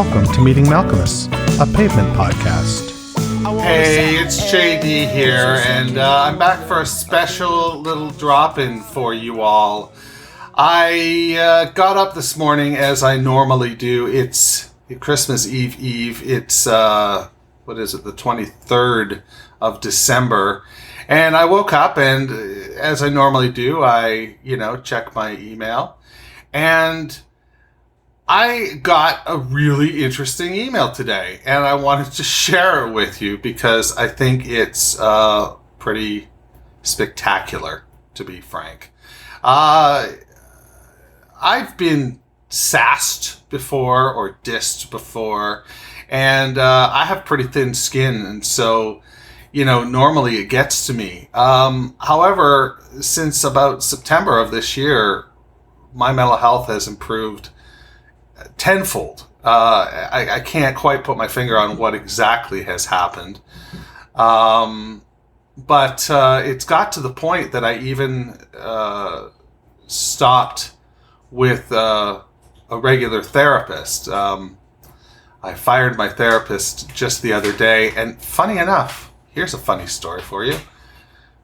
Welcome to Meeting Malcolmus, a pavement podcast. Hey, it's JD here, and I'm back for a special little drop-in for you all. I got up this morning as I normally do. It's Christmas Eve. It's, the 23rd of December. And I woke up, and as I normally do, I, check my email. And I got a really interesting email today, and I wanted to share it with you because I think it's pretty spectacular, to be frank. I've been sassed before or dissed before, and I have pretty thin skin, and so, normally it gets to me. However, since about September of this year, my mental health has improved tenfold. I can't quite put my finger on what exactly has happened. But it's got to the point that I even stopped with a regular therapist. I fired my therapist just the other day, and funny enough, here's a funny story for you.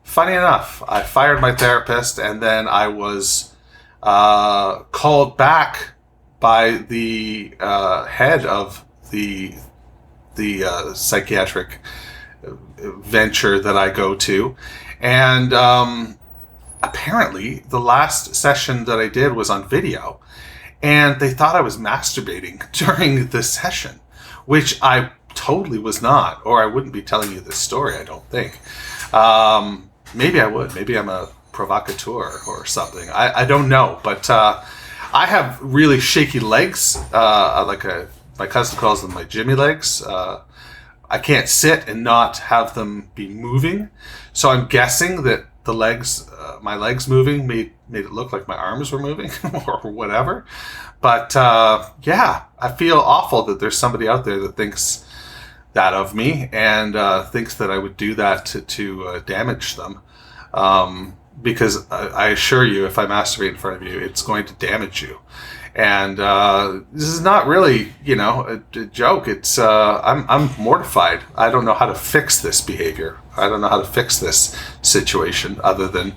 Funny enough, I fired my therapist, and then I was called back by the head of the psychiatric venture that I go to, and apparently the last session that I did was on video, and they thought I was masturbating during the session, which I totally was not, or I wouldn't be telling you this story, I don't think. Maybe I would. Maybe I'm a provocateur or something. I don't know, but I have really shaky legs, my cousin calls them my Jimmy legs. I can't sit and not have them be moving. So I'm guessing that the legs, my legs moving made it look like my arms were moving or whatever. But I feel awful that there's somebody out there that thinks that of me and thinks that I would do that to damage them. Because I assure you, if I masturbate in front of you, it's going to damage you. And this is not really, a joke. It's I'm mortified. I don't know how to fix this behavior. I don't know how to fix this situation other than,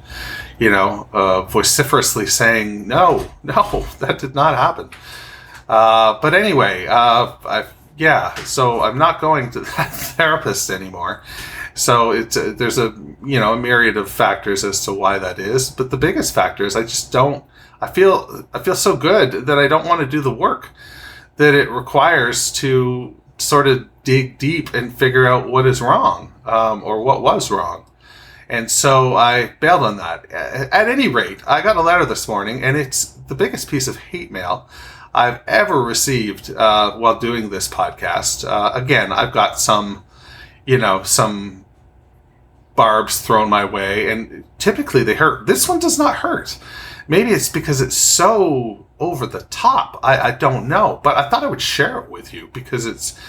vociferously saying, no, that did not happen. But anyway, so I'm not going to that therapist anymore. So there's a myriad of factors as to why that is, but the biggest factor is I feel so good that I don't want to do the work that it requires to sort of dig deep and figure out what is wrong, or what was wrong. And so I bailed on that. At any rate, I got a letter this morning, and it's the biggest piece of hate mail I've ever received while doing this podcast. Again, I've got some barbs thrown my way, and typically they hurt. This one does not hurt. Maybe it's because it's so over the top. I don't know, but I thought I would share it with you because it's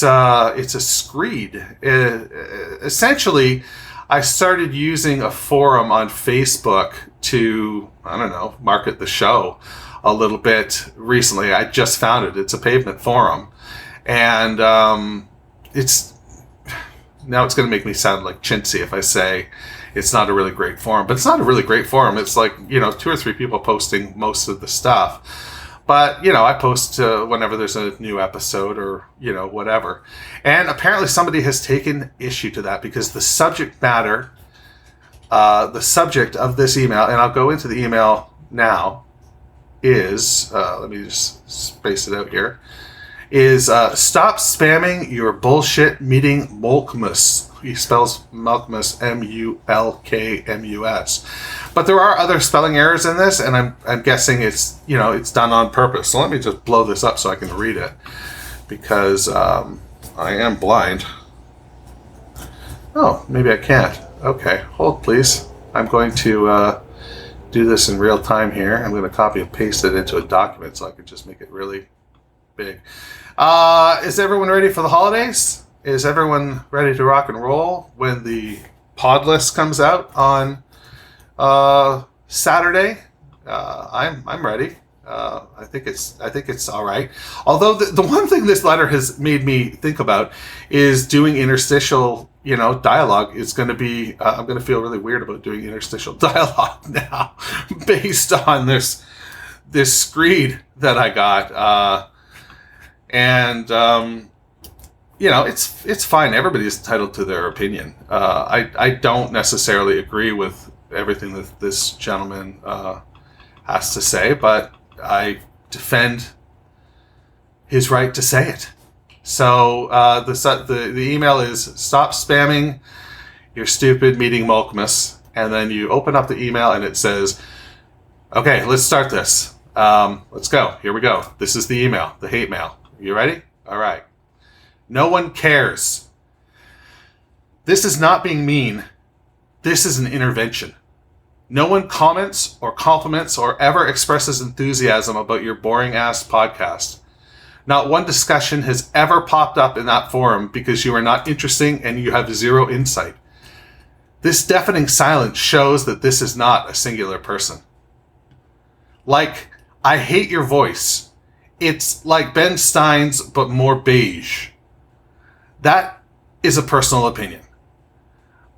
a screed. Essentially, I started using a forum on Facebook to, market the show a little bit recently. I just found it. It's a pavement forum, and now it's going to make me sound like chintzy if I say it's not a really great forum. But it's not a really great forum. It's like, 2 or 3 people posting most of the stuff. But, I post whenever there's a new episode or, whatever. And apparently somebody has taken issue to that because the subject matter, the subject of this email, and I'll go into the email now, is, let me just space it out here, is stop spamming your bullshit meeting Malcolmus. He spells Malcolmus Mulkmus. But there are other spelling errors in this, and I'm guessing it's done on purpose. So let me just blow this up so I can read it, because I am blind. Oh, maybe I can't. Okay, hold please. I'm going to do this in real time here. I'm going to copy and paste it into a document so I can just make it really big. Is everyone ready for the holidays? Is everyone ready to rock and roll when the pod list comes out on Saturday? I'm ready. I think it's all right. Although the one thing this letter has made me think about is doing interstitial, dialogue is going to be. I'm going to feel really weird about doing interstitial dialogue now, based on this screed that I got, it's fine. Everybody's entitled to their opinion. I don't necessarily agree with everything that this gentleman has to say, but I defend his right to say it. So the email is stop spamming your stupid meeting Malcolmus, and then you open up the email and it says, okay, let's start this. Let's go. Here we go. This is the email, the hate mail. You ready? All right. No one cares. This is not being mean. This is an intervention. No one comments or compliments or ever expresses enthusiasm about your boring-ass podcast. Not one discussion has ever popped up in that forum because you are not interesting and you have zero insight. This deafening silence shows that this is not a singular person. Like, I hate your voice. It's like Ben Stein's, but more beige. That is a personal opinion.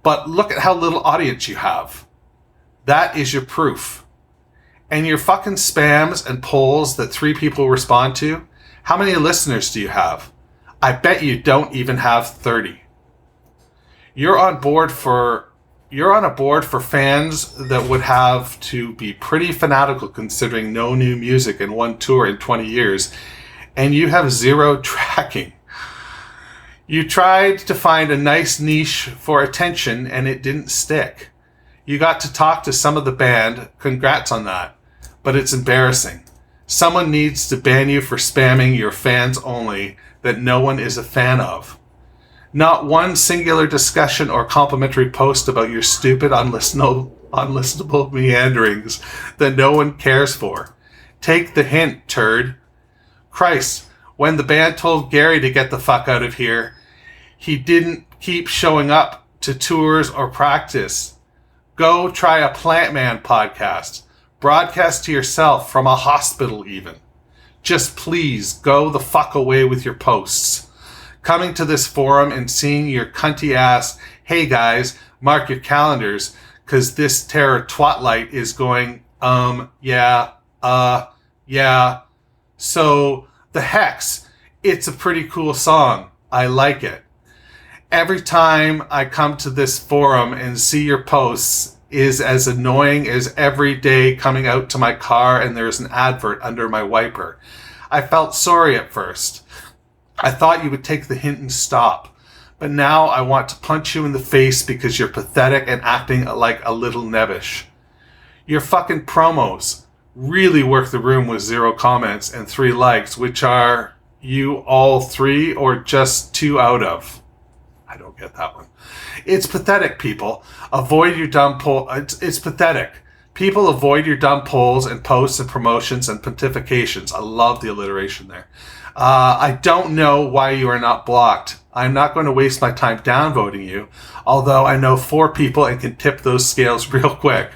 But look at how little audience you have. That is your proof. And your fucking spams and polls that 3 people respond to, how many listeners do you have? I bet you don't even have 30. You're on a board for fans that would have to be pretty fanatical considering no new music and one tour in 20 years, and you have zero tracking. You tried to find a nice niche for attention and it didn't stick. You got to talk to some of the band, congrats on that, but it's embarrassing. Someone needs to ban you for spamming your fans only that no one is a fan of. Not one singular discussion or complimentary post about your stupid, unlistenable meanderings that no one cares for. Take the hint, turd. Christ, when the band told Gary to get the fuck out of here, he didn't keep showing up to tours or practice. Go try a Plant Man podcast. Broadcast to yourself from a hospital even. Just please go the fuck away with your posts. Coming to this forum and seeing your cunty ass, hey guys, mark your calendars, cause this terror twatlight is going, yeah. So, the Hex, it's a pretty cool song. I like it. Every time I come to this forum and see your posts is as annoying as every day coming out to my car and there's an advert under my wiper. I felt sorry at first. I thought you would take the hint and stop. But now I want to punch you in the face because you're pathetic and acting like a little nebbish. Your fucking promos really work the room with 0 comments and 3 likes, which are you all 3 or just 2 out of? I don't get that one. It's pathetic, people. Avoid your dumb poll. It's pathetic. People avoid your dumb polls and posts and promotions and pontifications. I love the alliteration there. I don't know why you are not blocked. I'm not going to waste my time downvoting you, although I know 4 people and can tip those scales real quick.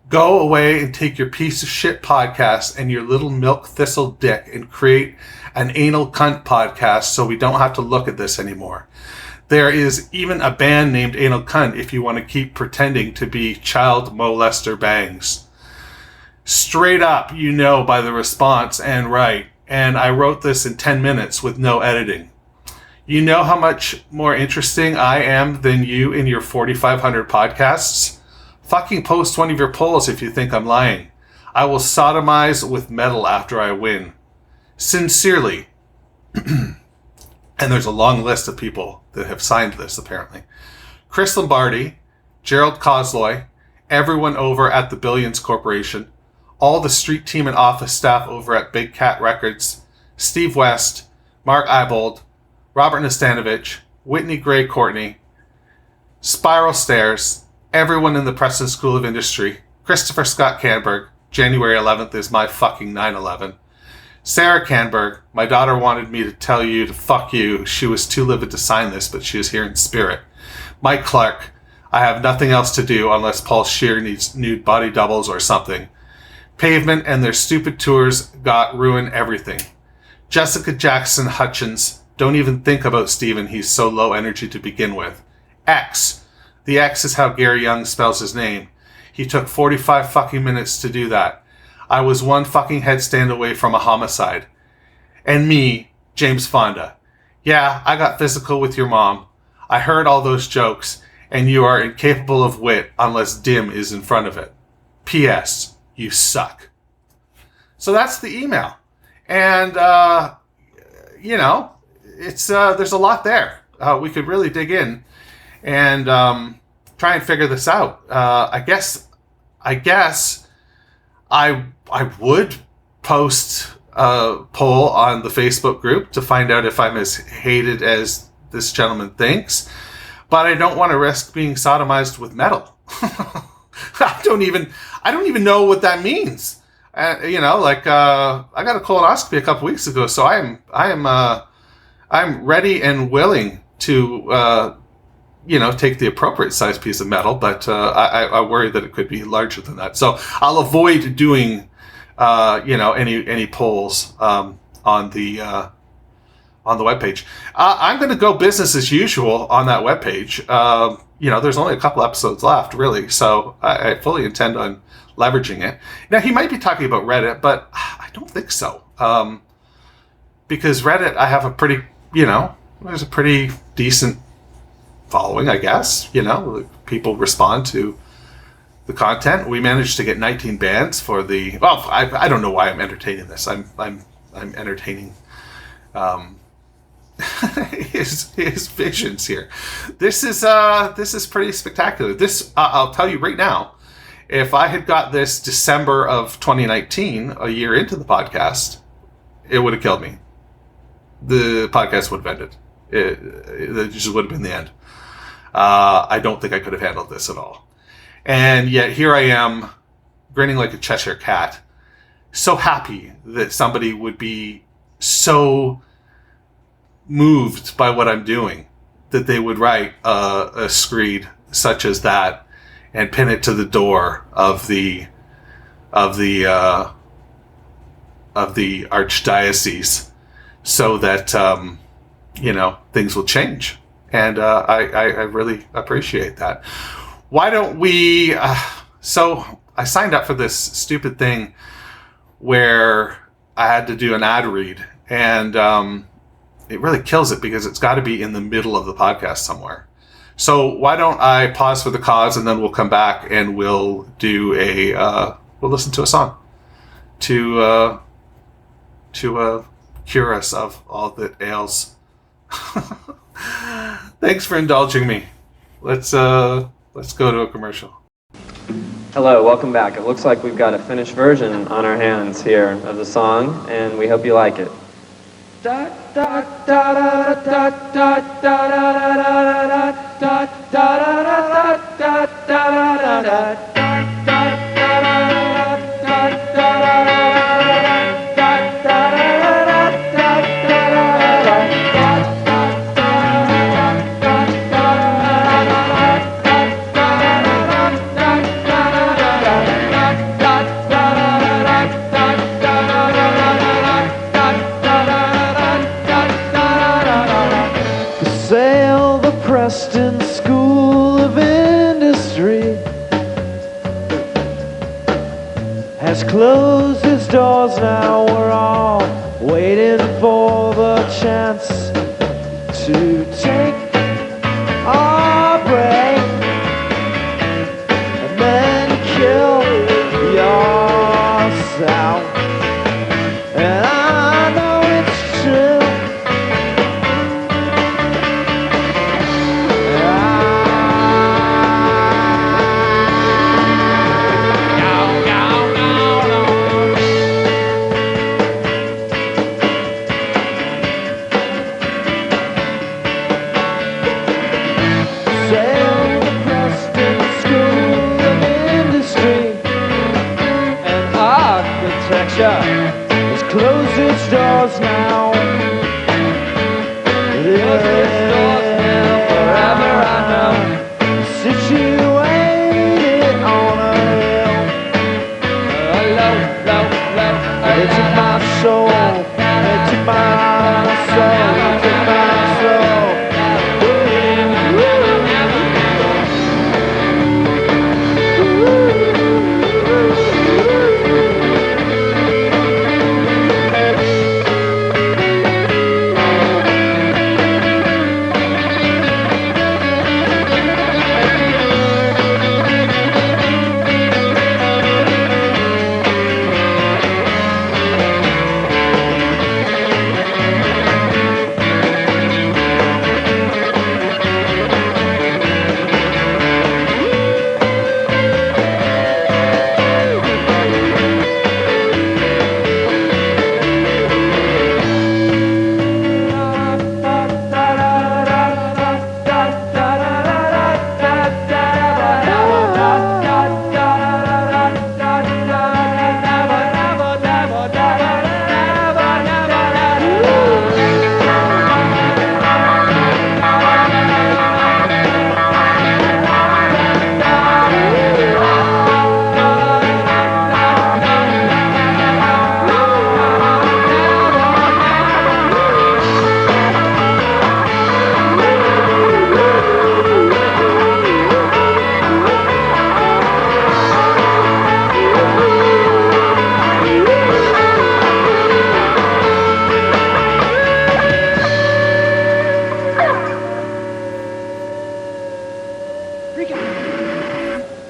Go away and take your piece of shit podcast and your little milk thistle dick and create an anal cunt podcast so we don't have to look at this anymore. There is even a band named Anal Cunt if you want to keep pretending to be child molester bangs. Straight up, you know by the response and right. And I wrote this in 10 minutes with no editing. You know how much more interesting I am than you in your 4,500 podcasts? Fucking post one of your polls if you think I'm lying. I will sodomize with metal after I win. Sincerely. And there's a long list of people that have signed this, apparently. Chris Lombardi, Gerald Kozloy, everyone over at the Billions Corporation, all the street team and office staff over at Big Cat Records, Steve West, Mark Eibold, Robert Nastanovich, Whitney Gray Courtney, Spiral Stairs, everyone in the Preston School of Industry, Christopher Scott Canberg, January 11th is my fucking 9/11. Sarah Canberg, my daughter wanted me to tell you to fuck you. She was too livid to sign this, but she is here in spirit. Mike Clark, I have nothing else to do unless Paul Scheer needs nude body doubles or something. Pavement and their stupid tours got ruin everything. Jessica Jackson Hutchins, don't even think about Steven. He's so low energy to begin with. X. The X is how Gary Young spells his name. He took 45 fucking minutes to do that. I was one fucking headstand away from a homicide. And me, James Fonda. Yeah, I got physical with your mom. I heard all those jokes, and you are incapable of wit unless Dim is in front of it. P.S. You suck. So that's the email. And, it's there's a lot there. We could really dig in and try and figure this out. I guess I would post a poll on the Facebook group to find out if I'm as hated as this gentleman thinks, but I don't want to risk being sodomized with metal. I don't even know what that means. I got a colonoscopy a couple weeks ago, so I'm ready and willing to take the appropriate size piece of metal, but I worry that it could be larger than that. So I'll avoid doing any polls on the webpage. I'm going to go business as usual on that webpage. There's only a couple episodes left, really, so I fully intend on leveraging it. Now, he might be talking about Reddit, but I don't think so. Because Reddit, I have a pretty, there's a pretty decent following, I guess. People respond to the content. We managed to get 19 bans for the... Well, I don't know why I'm entertaining this. I'm entertaining his visions here. This is pretty spectacular. This I'll tell you right now. If I had got this December of 2019, a year into the podcast, it would have killed me. The podcast would have ended. It just would have been the end. I don't think I could have handled this at all. And yet here I am, grinning like a Cheshire cat, so happy that somebody would be so moved by what I'm doing that they would write a screed such as that and pin it to the door of the archdiocese, so that things will change. And I really appreciate that. Why don't we... So I signed up for this stupid thing where I had to do an ad read, and it really kills it because it's got to be in the middle of the podcast somewhere. So why don't I pause for the cause, and then we'll come back and we'll do we'll listen to a song to cure us of all that ails. Thanks for indulging me. Let's go to a commercial. Hello, welcome back. It looks like we've got a finished version on our hands here of the song, and we hope you like it. Closed its doors, now we're all waiting for the chance to take our break and then kill yourself. And I know it's true.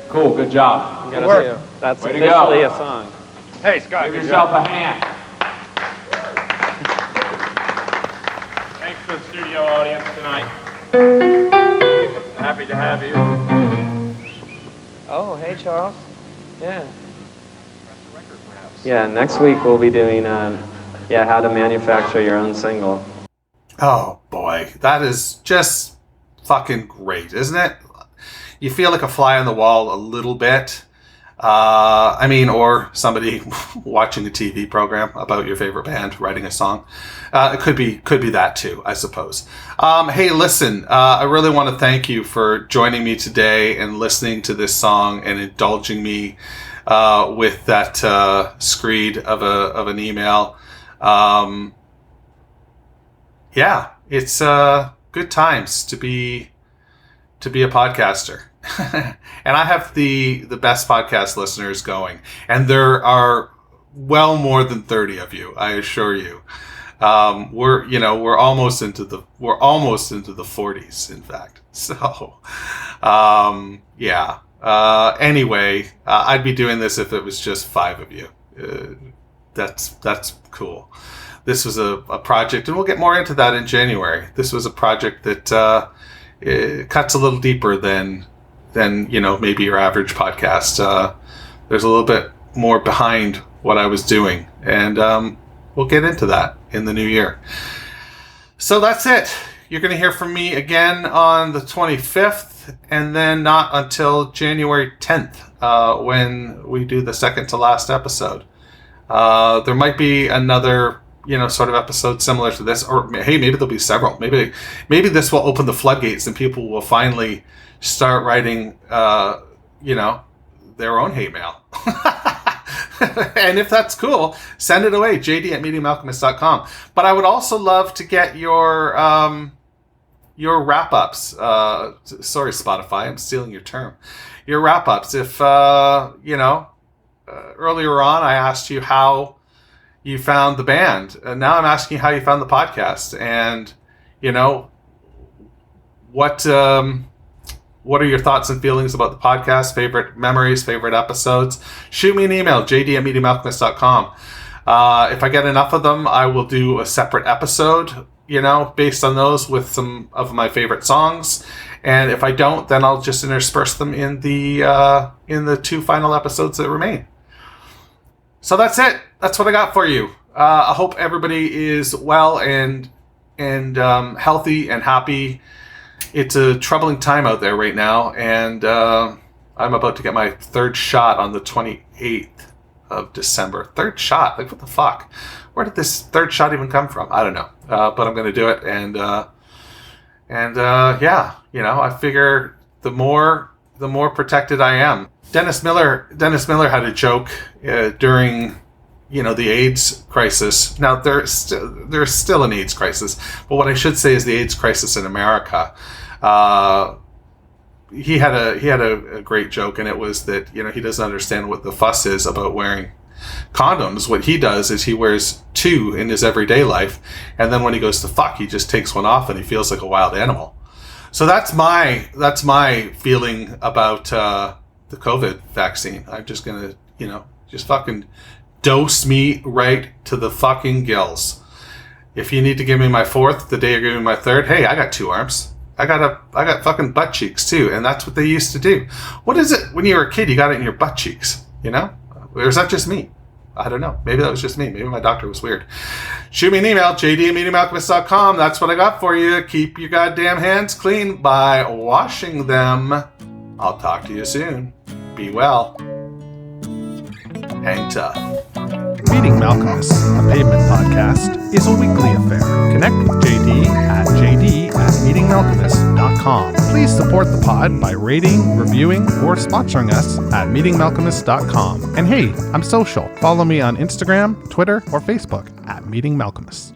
Cool, good job. Good work. That's Way to officially go. a song. Hey, Scott, give yourself a hand. Thanks to the studio audience tonight. Happy to have you. Oh, hey, Charles. Yeah. Yeah, next week we'll be doing, how to manufacture your own single. Oh boy, that is just fucking great, isn't it? You feel like a fly on the wall a little bit. Or somebody watching a TV program about your favorite band writing a song. It could be that too, I suppose. Hey, listen, I really want to thank you for joining me today and listening to this song and indulging me with that screed of an email. It's good times to be a podcaster. And I have the best podcast listeners going, and there are well more than 30 of you, I assure you. We're almost into the 40s, in fact. So anyway, I'd be doing this if it was just 5 of you. That's cool. This was a project, and we'll get more into that in January. This was a project that it cuts a little deeper than maybe your average podcast. There's a little bit more behind what I was doing, and we'll get into that in the new year. So that's it. You're going to hear from me again on the 25th, and then not until January 10th when we do the second to last episode. There might be another sort of episode similar to this, or hey, maybe there'll be several. Maybe this will open the floodgates and people will finally start writing, their own hate mail. And if that's cool, send it away, jd@meetingmalcolmist.com. But I would also love to get your wrap-ups. Sorry, Spotify, I'm stealing your term. Your wrap-ups. If, earlier on I asked you how you found the band, and now I'm asking you how you found the podcast, and what are your thoughts and feelings about the podcast, favorite memories, favorite episodes? Shoot me an email, jd@meetingmalcolmist.com. If I get enough of them, I will do a separate episode based on those with some of my favorite songs, and if I don't, then I'll just intersperse them in the 2 final episodes that remain. So that's it. That's what I got for you. I hope everybody is well and healthy and happy. It's a troubling time out there right now, and I'm about to get my 3rd shot on the 28th of December. 3rd shot? Like, what the fuck? Where did this 3rd shot even come from? I don't know. But I'm going to do it, and I figure the more protected I am. Dennis Miller had a joke during the AIDS crisis. Now there's still an AIDS crisis, but what I should say is the AIDS crisis in America. He had a great joke, and it was that he doesn't understand what the fuss is about wearing condoms. What he does is he wears 2 in his everyday life, and then when he goes to fuck, he just takes one off and he feels like a wild animal. So that's my feeling about the COVID vaccine. I'm just gonna just fucking dose me right to the fucking gills. If you need to give me my 4th the day you're giving me my 3rd, hey, I got 2 arms. I got fucking butt cheeks too, and that's what they used to do. What is it when you were a kid? You got it in your butt cheeks, Or is that just me? I don't know. Maybe that was just me. Maybe my doctor was weird. Shoot me an email, jd@meetingmalcolmist.com. That's what I got for you. Keep your goddamn hands clean by washing them. I'll talk to you soon. Be well. Hang tough. Meeting Malcolmus, a pavement podcast, is a weekly affair. Connect with JD at jd@meetingmalcolmus.com. Please support the pod by rating, reviewing, or sponsoring us at meetingmalcolmus.com. And hey, I'm social. Follow me on Instagram, Twitter, or Facebook at Meeting Malcolmus.